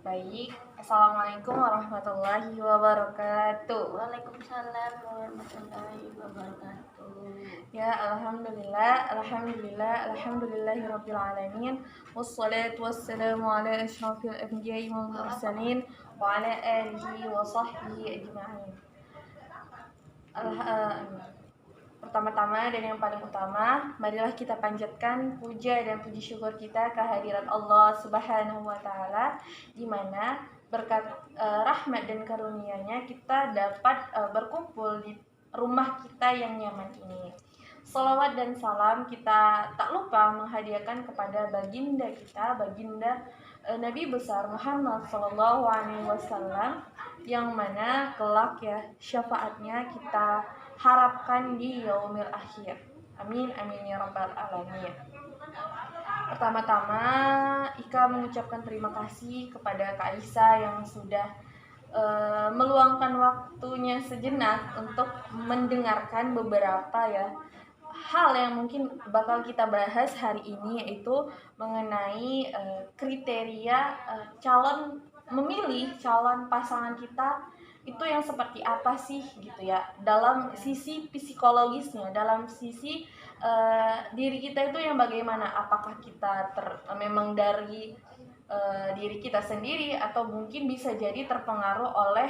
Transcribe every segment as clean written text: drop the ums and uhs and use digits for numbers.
Baik, Assalamualaikum warahmatullahi wabarakatuh. Waalaikumsalam warahmatullahi wabarakatuh. Ya, alhamdulillahirabbil alamin. Wassalatu wassalamu ala asyrafil anbiya'i wal mursalin wa ala alihi wa sahbihi ajma'in. Pertama-tama dan yang paling utama, marilah kita panjatkan puja dan puji syukur kita kehadirat Allah Subhanahu wa taala, di mana berkat rahmat dan karunia-Nya kita dapat berkumpul di rumah kita yang nyaman ini. Salawat dan salam kita tak lupa menghadiahkan kepada baginda kita, baginda Nabi besar Muhammad sallallahu alaihi wasallam, yang mana kelak ya syafaatnya kita harapkan di yaumil akhir. Amin amin ya rabbal alamin. Pertama-tama Ika mengucapkan terima kasih kepada Kak Aisyah yang sudah meluangkan waktunya sejenak untuk mendengarkan beberapa ya hal yang mungkin bakal kita bahas hari ini, yaitu mengenai kriteria memilih calon pasangan kita itu yang seperti apa sih gitu ya, dalam sisi psikologisnya, dalam sisi diri kita itu yang bagaimana, apakah kita memang dari diri kita sendiri atau mungkin bisa jadi terpengaruh oleh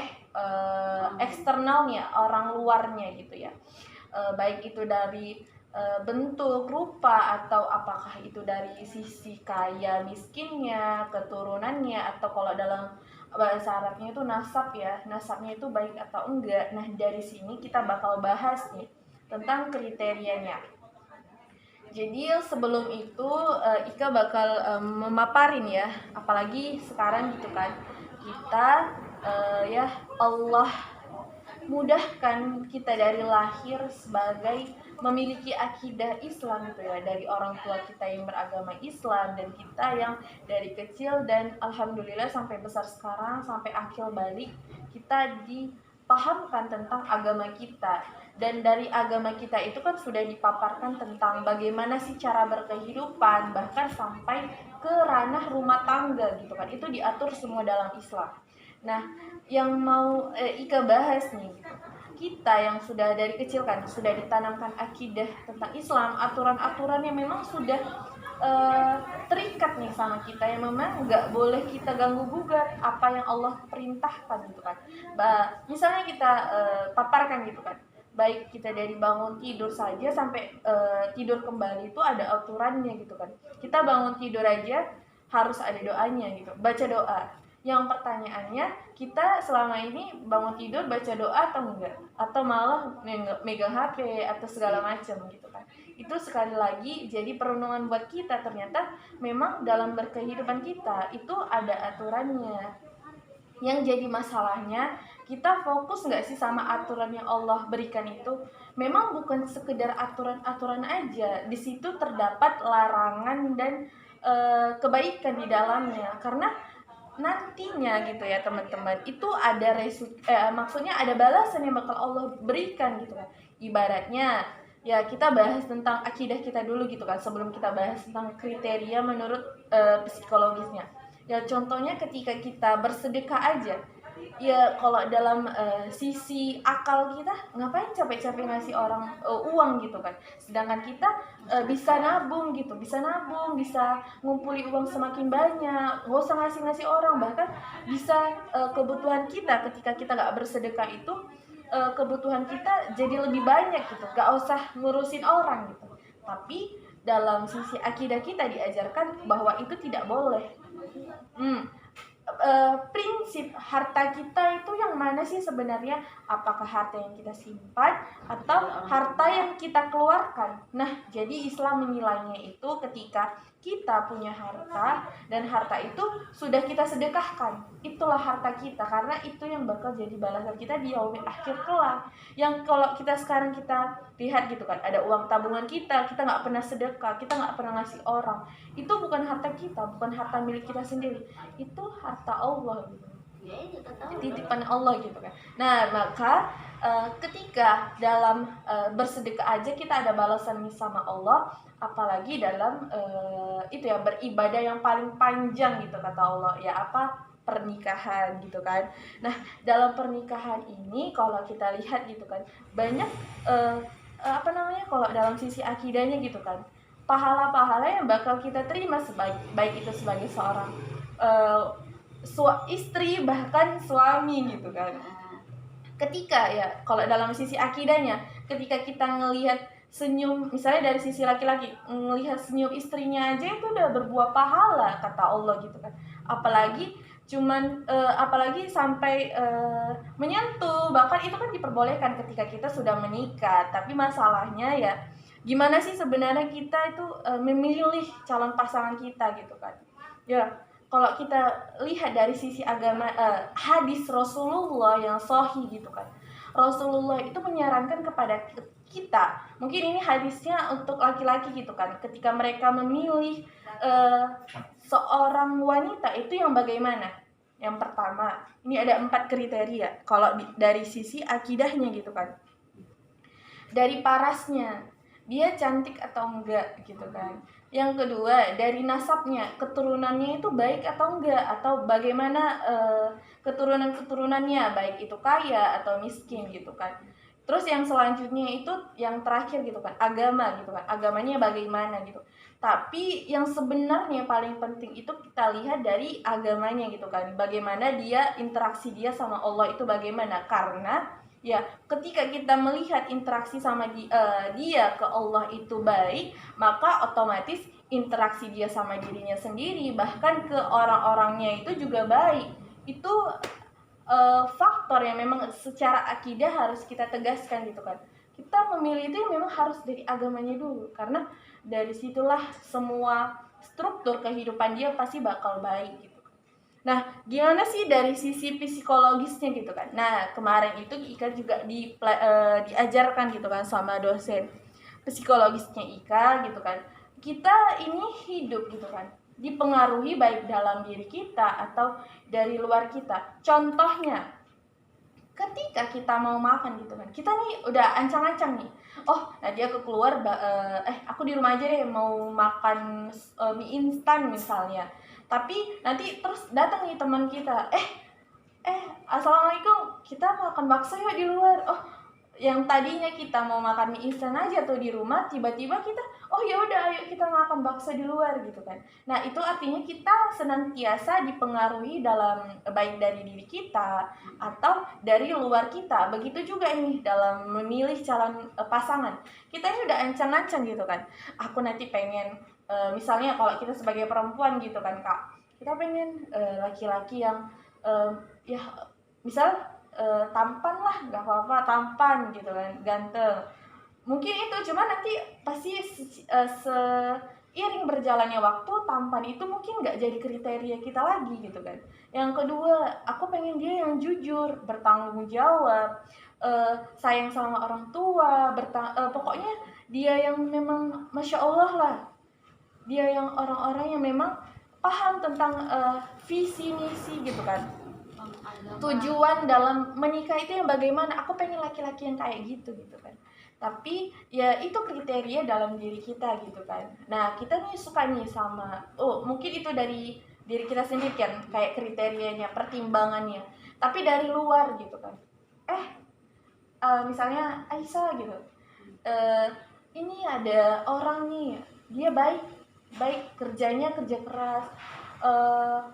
eksternalnya, orang luarnya gitu ya, baik itu dari bentuk, rupa, atau apakah itu dari sisi kaya miskinnya, keturunannya, atau kalau dalam bahasa Arabnya itu nasab ya, nasabnya itu baik atau enggak. Nah, dari sini kita bakal bahas nih tentang kriterianya. Jadi sebelum itu Ika bakal memaparin ya, apalagi sekarang gitu kan, kita ya Allah mudahkan kita dari lahir sebagai memiliki akidah Islam gitu ya, dari orang tua kita yang beragama Islam dan kita yang dari kecil dan alhamdulillah sampai besar sekarang, sampai akhir balik kita dipahamkan tentang agama kita. Dan dari agama kita itu kan sudah dipaparkan tentang bagaimana sih cara berkehidupan, bahkan sampai ke ranah rumah tangga gitu kan, itu diatur semua dalam Islam. Nah, yang mau Ika bahas nih gitu, kita yang sudah dari kecil kan sudah ditanamkan akidah tentang Islam, aturan-aturan yang memang sudah terikat nih sama kita, yang memang nggak boleh kita ganggu gugat apa yang Allah perintahkan gitu kan. Misalnya kita paparkan gitu kan, baik kita dari bangun tidur saja sampai tidur kembali itu ada aturannya gitu kan. Kita bangun tidur aja harus ada doanya gitu, baca doa. Yang pertanyaannya, kita selama ini bangun tidur baca doa atau enggak? Atau malah megang HP atau segala macam gitu kan. Itu sekali lagi jadi perenungan buat kita, ternyata memang dalam berkehidupan kita itu ada aturannya. Yang jadi masalahnya, kita fokus nggak sih sama aturan yang Allah berikan itu? Memang bukan sekedar aturan-aturan aja, di situ terdapat larangan dan kebaikan di dalamnya. Karena nantinya gitu ya teman-teman, itu ada maksudnya ada balasan yang bakal Allah berikan gitu kan. Ibaratnya ya kita bahas tentang akidah kita dulu gitu kan, sebelum kita bahas tentang kriteria menurut psikologisnya. Ya contohnya ketika kita bersedekah aja, ya kalau dalam sisi akal kita, ngapain capek-capek ngasih orang uang gitu kan, sedangkan kita bisa nabung gitu, bisa ngumpuli uang semakin banyak, gak usah ngasih orang, bahkan bisa kebutuhan kita ketika kita gak bersedekah itu, kebutuhan kita jadi lebih banyak gitu, gak usah ngurusin orang gitu. Tapi dalam sisi akidah kita diajarkan bahwa itu tidak boleh. Prinsip harta kita itu yang mana sih sebenarnya? Apakah harta yang kita simpan atau harta yang kita keluarkan? Nah, jadi Islam menilainya itu ketika kita punya harta dan harta itu sudah kita sedekahkan, itulah harta kita, karena itu yang bakal jadi balasan kita di yaumil akhir kelak. Yang kalau kita sekarang kita lihat gitu kan, ada uang tabungan kita nggak pernah sedekah, kita nggak pernah ngasih orang, itu bukan harta kita, bukan harta milik kita sendiri, itu harta Allah gitu, titipan Allah gitu kan. Nah, maka ketika dalam bersedekah aja kita ada balasan sama Allah, apalagi dalam itu ya beribadah yang paling panjang gitu kata Allah ya, apa pernikahan gitu kan. Nah, dalam pernikahan ini kalau kita lihat gitu kan, banyak kalau dalam sisi akidahnya gitu kan, pahala-pahala yang bakal kita terima baik itu sebagai seorang istri bahkan suami gitu kan. Ketika ya kalau dalam sisi akidahnya, ketika kita ngelihat senyum, misalnya dari sisi laki-laki ngelihat senyum istrinya aja itu udah berbuah pahala kata Allah gitu kan. Apalagi sampai menyentuh, bahkan itu kan diperbolehkan ketika kita sudah menikah. Tapi masalahnya ya gimana sih sebenarnya kita itu memilih calon pasangan kita gitu kan. Ya, kalau kita lihat dari sisi agama, hadis Rasulullah yang sahih gitu kan, Rasulullah itu menyarankan kepada kita, mungkin ini hadisnya untuk laki-laki gitu kan, ketika mereka memilih seorang wanita itu yang bagaimana. Yang pertama, ini ada 4 kriteria kalau dari sisi akidahnya gitu kan, dari parasnya, dia cantik atau enggak gitu kan. Yang kedua, dari nasabnya, keturunannya itu baik atau enggak, atau bagaimana keturunan-keturunannya, baik itu kaya atau miskin gitu kan. Terus yang selanjutnya itu yang terakhir gitu kan, agama gitu kan, agamanya bagaimana gitu. Tapi yang sebenarnya paling penting itu kita lihat dari agamanya gitu kan, bagaimana dia interaksi dia sama Allah itu bagaimana. Karena ya ketika kita melihat interaksi sama dia ke Allah itu baik, maka otomatis interaksi dia sama dirinya sendiri bahkan ke orang-orangnya itu juga baik. Itu faktor yang memang secara akidah harus kita tegaskan gitu kan. Kita memilih itu memang harus dari agamanya dulu, karena dari situlah semua struktur kehidupan dia pasti bakal baik gitu. Nah, gimana sih dari sisi psikologisnya gitu kan? Nah, kemarin itu Ika juga diajarkan gitu kan sama dosen psikologisnya Ika gitu kan. Kita ini hidup gitu kan, dipengaruhi baik dalam diri kita atau dari luar kita. Contohnya, ketika kita mau makan gitu kan, kita nih udah ancang-ancang nih, oh Nadia keluar aku di rumah aja deh mau makan mie instan misalnya. Tapi nanti terus datang nih teman kita, assalamualaikum, kita makan bakso yuk di luar. Oh, yang tadinya kita mau makan mie instan aja tuh di rumah, tiba-tiba kita, oh ya udah ayo kita makan bakso di luar gitu kan. Nah, itu artinya kita senantiasa dipengaruhi dalam baik dari diri kita atau dari luar kita. Begitu juga ini dalam memilih calon pasangan. Kita ini udah ancang-ancang gitu kan. Aku nanti pengen misalnya kalau kita sebagai perempuan gitu kan Kak, kita pengen laki-laki yang ya misal tampan lah, nggak apa-apa tampan gitu kan, ganteng. Mungkin itu cuma nanti pasti seiring berjalannya waktu tampan itu mungkin nggak jadi kriteria kita lagi gitu kan. Yang kedua, aku pengen dia yang jujur, bertanggung jawab, sayang sama orang tua, pokoknya dia yang memang masya Allah lah, dia yang orang-orang yang memang paham tentang visi misi gitu kan, tujuan dalam menikah itu yang bagaimana. Aku pengen laki-laki yang kayak gitu kan. Tapi ya itu kriteria dalam diri kita gitu kan. Nah, kita nih suka nih sama, mungkin itu dari diri kita sendiri kan, kayak kriterianya, pertimbangannya. Tapi dari luar gitu kan, misalnya Aisyah gitu, ini ada orang nih, dia baik, kerjanya kerja keras,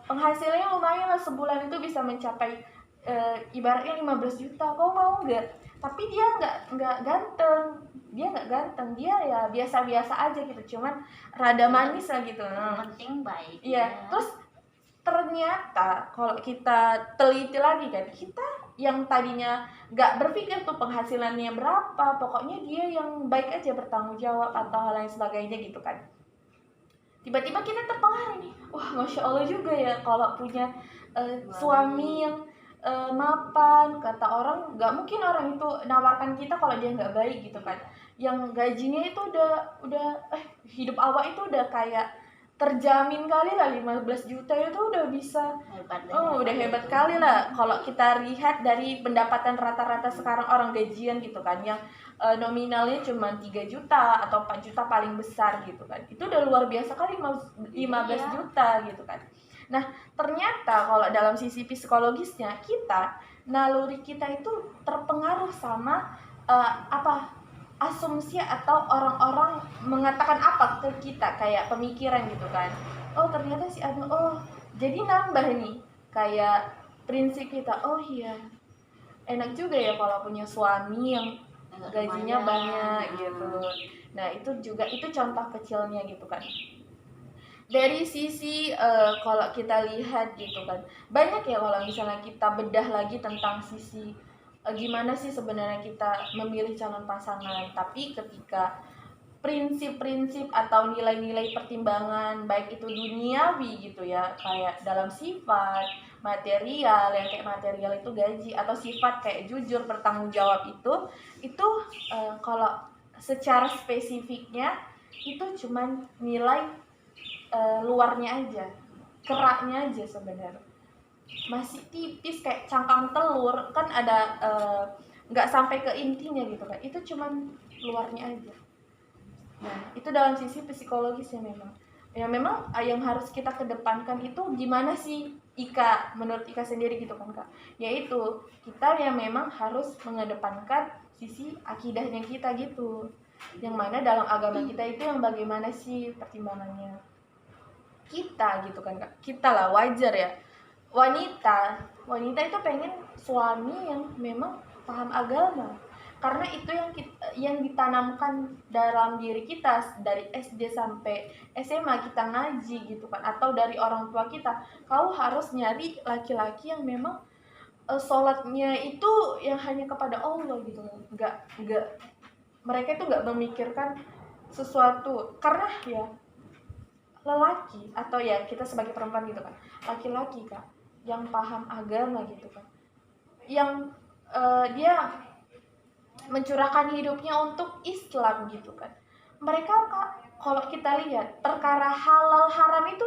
penghasilannya lumayan lah, sebulan itu bisa mencapai ibaratnya 15 juta. Kau mau nggak? Tapi dia nggak ganteng, dia ya biasa-biasa aja gitu, cuman rada manis lah gitu. Penting baik. Iya. Terus ternyata kalau kita teliti lagi kan, kita yang tadinya nggak berpikir tuh penghasilannya berapa, pokoknya dia yang baik aja, bertanggung jawab atau hal lain sebagainya gitu kan. Tiba-tiba kita terpengaruh nih, wah masya Allah juga ya kalau punya suami yang mapan. Kata orang, nggak mungkin orang itu nawarkan kita kalau dia nggak baik gitu kan. Yang gajinya itu udah hidup awak itu udah kayak terjamin kali lah, 15 juta itu udah bisa, udah hebat kali lah. Kalau kita lihat dari pendapatan rata-rata sekarang orang gajian gitu kan, yang nominalnya cuma 3 juta atau 4 juta paling besar gitu kan, itu udah luar biasa kali 15 juta gitu kan. Nah, ternyata ternyata kalau dalam sisi psikologisnya naluri kita itu terpengaruh sama asumsi atau orang-orang mengatakan apa ke kita, kayak pemikiran gitu kan. Oh ternyata si Anu, oh jadi nambah nih kayak prinsip kita, oh iya enak juga ya kalau punya suami yang gajinya banyak gitu. Nah itu contoh kecilnya gitu kan. Dari sisi kalau kita lihat gitu kan, banyak ya kalau misalnya kita bedah lagi tentang sisi gimana sih sebenarnya kita memilih calon pasangan. Tapi ketika prinsip-prinsip atau nilai-nilai pertimbangan baik itu duniawi gitu ya, kayak dalam sifat material, yang kayak material itu gaji, atau sifat kayak jujur, bertanggung jawab, itu kalau secara spesifiknya itu cuman nilai luarnya aja, keraknya aja sebenarnya masih tipis kayak cangkang telur kan, ada nggak sampai ke intinya gitu kan, itu cuman luarnya aja. Nah itu dalam sisi psikologisnya memang yang harus kita kedepankan itu gimana sih Ika, menurut Ika sendiri gitu kan Kak, yaitu kita yang memang harus mengedepankan sisi akidahnya kita gitu, yang mana dalam agama kita itu yang bagaimana sih pertimbangannya kita gitu kan Kak. Kita lah wajar ya, wanita itu pengen suami yang memang paham agama, karena itu yang ditanamkan dalam diri kita dari SD sampai SMA, kita ngaji gitu kan, atau dari orang tua kita, kau harus nyari laki-laki yang memang sholatnya itu yang hanya kepada Allah gitu, nggak mereka itu nggak memikirkan sesuatu, karena ya lelaki atau ya kita sebagai perempuan gitu kan, laki-laki Kak yang paham agama gitu kan, yang dia mencurahkan hidupnya untuk Islam gitu kan, mereka Kak kalau kita lihat perkara halal haram itu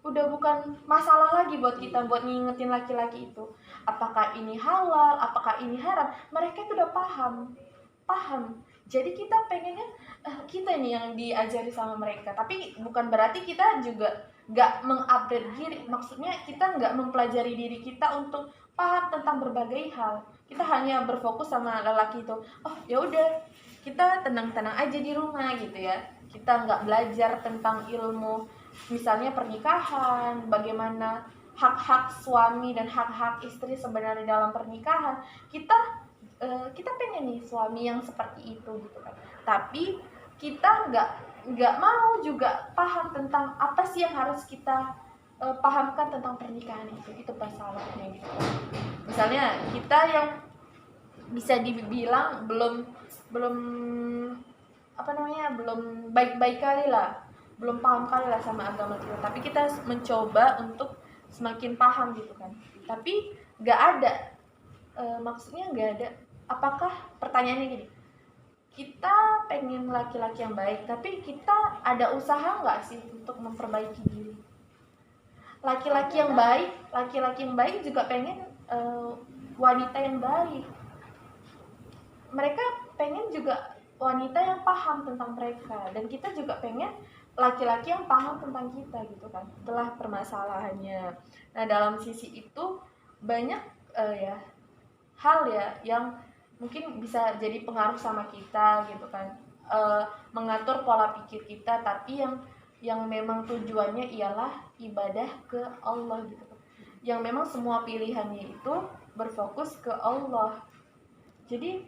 udah bukan masalah lagi buat kita, buat ngingetin laki-laki itu apakah ini halal, apakah ini haram, mereka itu udah paham. Jadi kita pengennya kita nih yang diajari sama mereka, tapi bukan berarti kita juga nggak mengupgrade diri, maksudnya kita nggak mempelajari diri kita untuk paham tentang berbagai hal. Kita hanya berfokus sama lelaki itu, oh ya udah kita tenang-tenang aja di rumah gitu ya, kita nggak belajar tentang ilmu misalnya pernikahan, bagaimana hak-hak suami dan hak-hak istri sebenarnya dalam pernikahan. Kita pengen nih suami yang seperti itu gitu kan, tapi kita nggak mau juga paham tentang apa sih yang harus kita pahamkan tentang pernikahan itu masalahnya gitu kan. Misalnya kita yang bisa dibilang belum belum baik-baik kali lah, belum paham kali lah sama agama kita, tapi kita mencoba untuk semakin paham gitu kan, tapi nggak ada maksudnya nggak ada. Apakah pertanyaannya gini, kita pengen laki-laki yang baik, tapi kita ada usaha nggak sih untuk memperbaiki diri? Laki-laki yang baik juga pengen wanita yang baik. Mereka pengen juga wanita yang paham tentang mereka, dan kita juga pengen laki-laki yang paham tentang kita gitu kan. Itulah permasalahannya. Nah dalam sisi itu banyak hal ya yang mungkin bisa jadi pengaruh sama kita gitu kan, mengatur pola pikir kita, tapi yang memang tujuannya ialah ibadah ke Allah gitu kan, yang memang semua pilihannya itu berfokus ke Allah. Jadi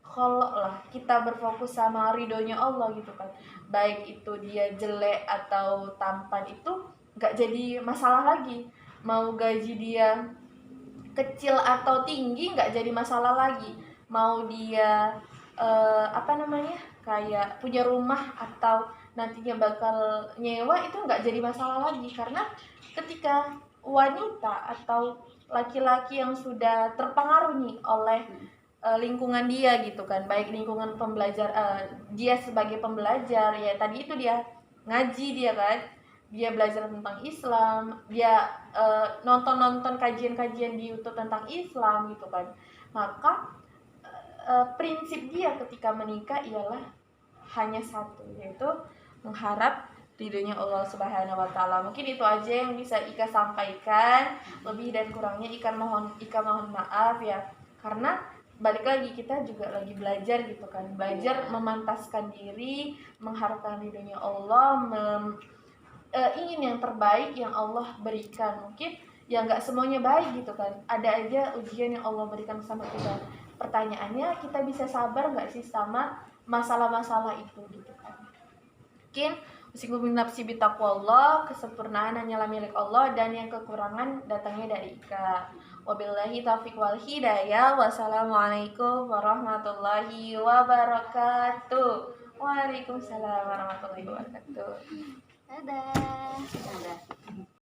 kalau lah kita berfokus sama ridhonya Allah gitu kan, baik itu dia jelek atau tampan itu nggak jadi masalah lagi, mau gaji dia kecil atau tinggi nggak jadi masalah lagi, mau dia kayak punya rumah atau nantinya bakal nyewa, itu nggak jadi masalah lagi, karena ketika wanita atau laki-laki yang sudah terpengaruh nih oleh lingkungan dia gitu kan, baik lingkungan pembelajar, dia sebagai pembelajar ya tadi itu dia ngaji, dia kan dia belajar tentang Islam, dia nonton kajian-kajian di YouTube tentang Islam gitu kan, maka prinsip dia ketika menikah ialah hanya satu, yaitu mengharap ridhonya Allah Subhanahu wa taala. Mungkin itu aja yang bisa Ika sampaikan. Lebih dan kurangnya Ika mohon maaf ya. Karena balik lagi kita juga lagi belajar gitu kan. Belajar memantaskan diri, mengharapkan ridhonya Allah, ingin yang terbaik yang Allah berikan. Mungkin ya nggak semuanya baik gitu kan. Ada aja ujian yang Allah berikan sama kita. Pertanyaannya, kita bisa sabar nggak sih sama masalah-masalah itu gitu kan. Mungkin usikum nafsi bitaqwallah, kesempurnaan hanyalah milik Allah dan yang kekurangan datangnya dari Ika. Wabillahi taufiq wal hidayah. Wassalamualaikum warahmatullahi wabarakatuh. Waalaikumsalam warahmatullahi wabarakatuh. Dadah. Dadah.